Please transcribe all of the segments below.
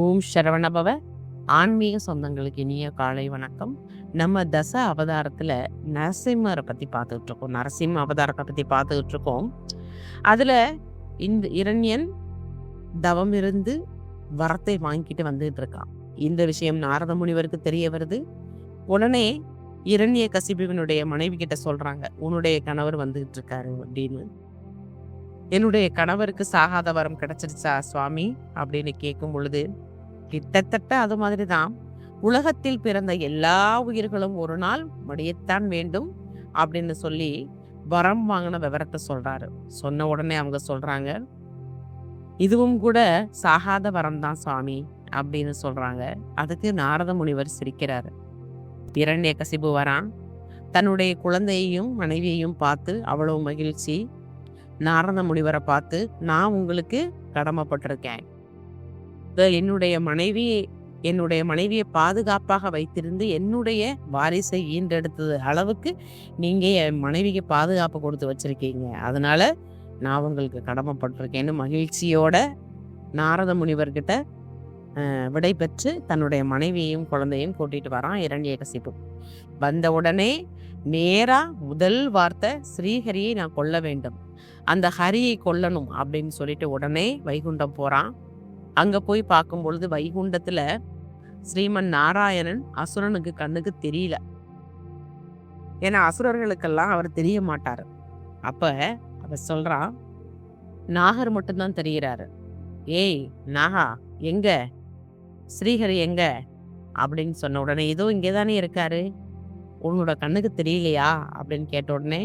ஓம் சரவணபவ. ஆன்மீக சொந்தங்களுக்கு இனிய காலை வணக்கம். நம்ம தச அவதாரத்துல நரசிம்மரை பத்தி பார்த்துக்கிட்டு இருக்கோம். நரசிம்ம அவதாரத்தை பத்தி பார்த்துக்கிட்டு இருக்கோம். அதுல இந்த இரண்யன் தவம் இருந்து வரத்தை வாங்கிட்டு வந்துட்டு இருக்கான். இந்த விஷயம் நாரத முனிவருக்கு தெரிய வருது. உடனே இரண்ய கசிபுவினுடைய மனைவி கிட்ட சொல்றாங்க, உன்னுடைய கணவர் வந்துகிட்டு இருக்காரு அப்படின்னு. என்னுடைய கணவருக்கு சாகாத வரம் கிடைச்சிருச்சா சுவாமி அப்படின்னு கேட்கும் பொழுது, கிட்டத்தட்ட அது மாதிரிதான். உலகத்தில் பிறந்த எல்லா உயிர்களும் ஒரு நாள் மடியத்தான் வேண்டும் அப்படின்னு சொல்லி வரம் வாங்கின விவரத்தை சொல்றாரு. சொன்ன உடனே அவங்க சொல்றாங்க, இதுவும் கூட சாகாத வரம் தான் சுவாமி அப்படின்னு சொல்றாங்க. அதுக்கு நாரத முனிவர் சிரிக்கிறாரு. இரண்ய கசிபு வரான். தன்னுடைய குழந்தையையும் மனைவியையும் பார்த்து அவ்வளவு மகிழ்ச்சி. நாரத முனிவரை பார்த்து, நான் உங்களுக்கு கடமைப்பட்டிருக்கேன். என்னுடைய மனைவியை பாதுகாப்பாக வைத்திருந்து என்னுடைய வாரிசை ஈண்டெடுத்தது அளவுக்கு நீங்க என் மனைவிக்கு பாதுகாப்பு கொடுத்து வச்சிருக்கீங்க. அதனால நான் உங்களுக்கு கடமைப்பட்டிருக்கேன்னு மகிழ்ச்சியோட நாரத முனிவர்கிட்ட விடை பெற்று தன்னுடைய மனைவியையும் குழந்தையும் கூட்டிட்டு வரான் இரண்யகசிபு. வந்த உடனே நேரா முதல் வார்த்தை, ஸ்ரீஹரியை நான் கொல்ல வேண்டும், அந்த ஹரியை கொல்லணும் அப்படின்னு சொல்லிட்டு உடனே வைகுண்டம் போறான். அங்க போய் பார்க்கும் பொழுது வைகுண்டத்துல ஸ்ரீமன் நாராயணன் அசுரனுக்கு கண்ணுக்கு தெரியல. ஏன்னா அசுரர்களுக்கெல்லாம் அவர் தெரிய மாட்டாரு. அப்ப அவ சொல்றான், நாகர் மட்டும்தான் தெரிகிறாரு. ஏய் நாகா, எங்க ஸ்ரீஹரி எங்க அப்படின்னு சொன்ன உடனே, இதோ இங்கேதானே இருக்காரு, உன்னோட கண்ணுக்கு தெரியலையா அப்படின்னு கேட்ட உடனே,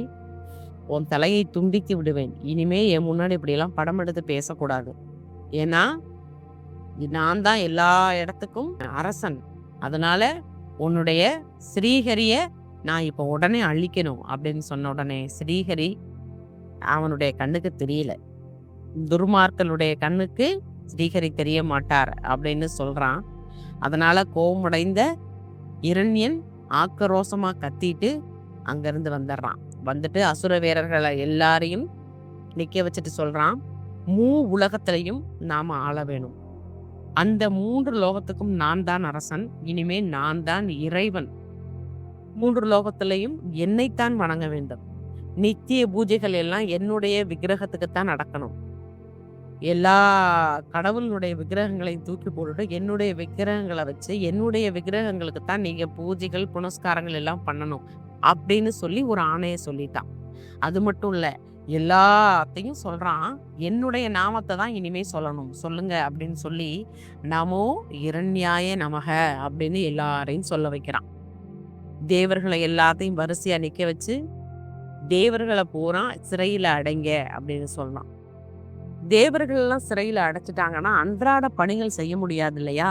உன் தலையை துண்டித்து விடுவேன், இனிமே என் முன்னாடி இப்படியெல்லாம் படம் எடுத்து பேசக்கூடாது, ஏன்னா நான் தான் எல்லா இடத்துக்கும் அரசன், அதனால உன்னுடைய ஸ்ரீஹரிய நான் இப்போ உடனே அழிக்கணும் அப்படின்னு சொன்ன உடனே ஸ்ரீஹரி அவனுடைய கண்ணுக்கு தெரியல. துர்மார்களுடைய கண்ணுக்கு ஸ்ரீஹரி தெரிய மாட்டார் அப்படின்னு சொல்றான். அதனால கோபமடைந்த இரண்யன் ஆக்ரோஷமா கத்திட்டு அங்கிருந்து வந்துடுறான். வந்துட்டு அசுர வீரர்களை எல்லாரையும் நிக்க வச்சுட்டு சொல்றான், உலகத்திலையும் நாம ஆள வேணும், அந்த 3 லோகத்துக்கும் நான் தான் அரசன், இனிமே நான் தான் இறைவன், 3 லோகத்திலையும் என்னைத்தான் வணங்க வேண்டும், நித்திய பூஜைகள் எல்லாம் என்னுடைய விக்கிரகத்துக்குத்தான் நடக்கணும், எல்லா கடவுளுடைய விக்கிரகங்களையும் தூக்கி போட்டுட்டு என்னுடைய விக்கிரகங்களை வச்சு என்னுடைய விக்கிரகங்களுக்கு தான் நீங்க பூஜைகள் புனஸ்காரங்கள் எல்லாம் பண்ணணும் அப்படின்னு சொல்லி ஒரு ஆணையை சொல்லிட்டான். அது மட்டும் இல்ல, எல்லாத்தையும் சொல்றான், என்னுடைய நாமத்தை தான் இனிமே சொல்லணும், சொல்லுங்க அப்படின்னு சொல்லி நமோ இரண்யாய நமக அப்படின்னு எல்லாரையும் சொல்ல வைக்கிறான். தேவர்களை எல்லாத்தையும் வரிசையா நிக்க வச்சு தேவர்களை பூரா சிறையில அடைங்க அப்படின்னு சொல்றான். தேவர்கள் எல்லாம் சிறையில அடைச்சிட்டாங்கன்னா அன்றாட பணிகள் செய்ய முடியாது இல்லையா.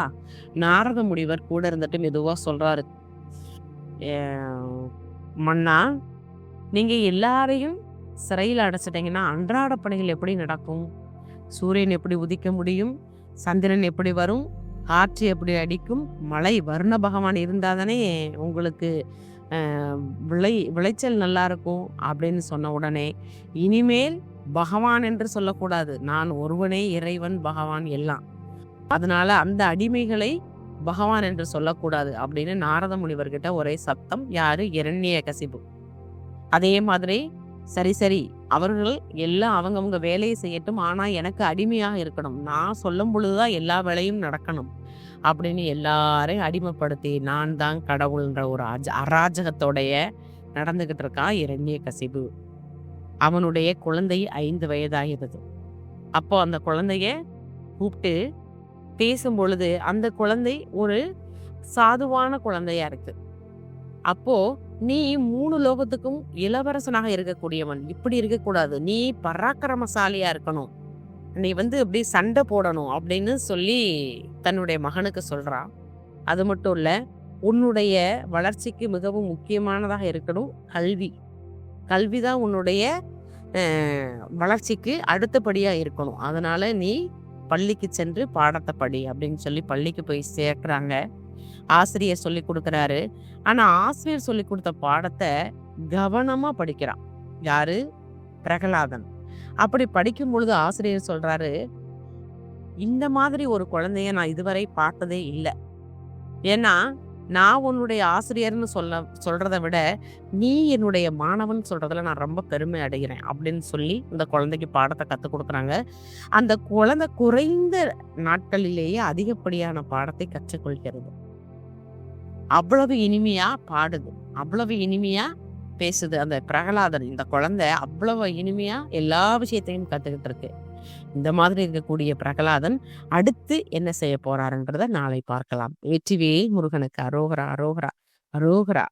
நாரத முனிவர் கூட இருந்துட்டு மெதுவா சொல்றாரு, மன்னா, நீங்க எல்லாரையும் சிறையில அடைச்சிட்டீங்கன்னா அன்றாட பணிகள் எப்படி நடக்கும்? சூரியன் எப்படி உதிக்க முடியும்? சந்திரன் எப்படி வரும்? காற்று எப்படி அடிக்கும்? மழை வருண பகவான் இருந்தாதானே உங்களுக்கு விளைச்சல் நல்லா இருக்கும் அப்படின்னு சொன்ன உடனே, இனிமேல் பகவான் என்று சொல்லக்கூடாது, நான் ஒருவனே இறைவன், பகவான் எல்லாம், அதனால அந்த அடிமைகளை பகவான் என்று சொல்லக்கூடாது அப்படின்னு நாரத முனிவர்கிட்ட ஒரே சத்தம். யாரு? இரண்ய கசிபு. அதே மாதிரி சரி அவர்கள் எல்லாம் அவங்கவுங்க வேலையை செய்யட்டும், ஆனா எனக்கு அடிமையாக இருக்கணும், நான் சொல்லும் பொழுதுதான் எல்லா வேலையும் நடக்கணும் அப்படின்னு எல்லாரையும் அடிமைப்படுத்தி நான் தான் கடவுள்ன்ற ஒரு அராஜகத்தோடைய நடந்துகிட்டு இருக்கான் இரண்ய கசிபு. அவனுடைய குழந்தை 5 வயதாகிறது. அப்போ அந்த குழந்தைய கூப்பிட்டு பேசும் பொழுது அந்த குழந்தை ஒரு சாதுவான குழந்தையா இருக்கு. அப்போ நீ 3 லோகத்துக்கும் இளவரசனாக இருக்கக்கூடியவன், இப்படி இருக்கக்கூடாது, நீ பராக்கிரமசாலியா இருக்கணும், நீ அப்படி சண்டை போடணும் அப்படின்னு சொல்லி தன்னுடைய மகனுக்கு சொல்றான். அது மட்டும் இல்ல, உன்னுடைய வளர்ச்சிக்கு மிகவும் முக்கியமானதாக இருக்கணும் கல்விதான் உன்னுடைய வளர்ச்சிக்கு அடுத்தபடியா இருக்கணும், அதனால நீ பள்ளிக்கு சென்று பாடத்தை படி அப்படின்னு சொல்லி பள்ளிக்கு போய் சேர்க்கிறாங்க. ஆசிரியர் சொல்லி கொடுக்குறாரு. ஆனா ஆசிரியர் சொல்லி கொடுத்த பாடத்தை கவனமா படிக்கிறான். யாரு? பிரகலாதன். அப்படி படிக்கும் பொழுது ஆசிரியர் சொல்றாரு, இந்த மாதிரி ஒரு குழந்தைய நான் இதுவரை பார்த்ததே இல்ல. ஏன்னா, நான் உன்னுடைய ஆசிரியர்ன்னு சொல்றத விட, "நீ என்னுடைய மாணவன்" சொல்றதுல நான் ரொம்ப பெருமை அடைகிறேன். அப்படின்னு சொல்லி இந்த குழந்தைக்கு பாடத்த கத்துக் குடுக்குறாங்க. அந்த குழந்தை குறைந்த நாட்களிலேயே அதிகப்படியான பாடத்தை கற்றுக்கொள்கிறது. அவ்வளவு இனிமையா பாடுது. அவ்வளவு இனிமையா பேசுது. அந்த பிரகலாதன் இந்த குழந்தை அவ்வளவு இனிமையா எல்லா விஷயத்தையும் கத்துக்கிட்டு இருக்கு. இந்த மாதிரி இருக்கக்கூடிய பிரகலாதன் அடுத்து என்ன செய்ய போறாருன்றத நாளை பார்க்கலாம். வெற்றிவேல் முருகனுக்கு அரோகரா, அரோகரா, அரோகரா.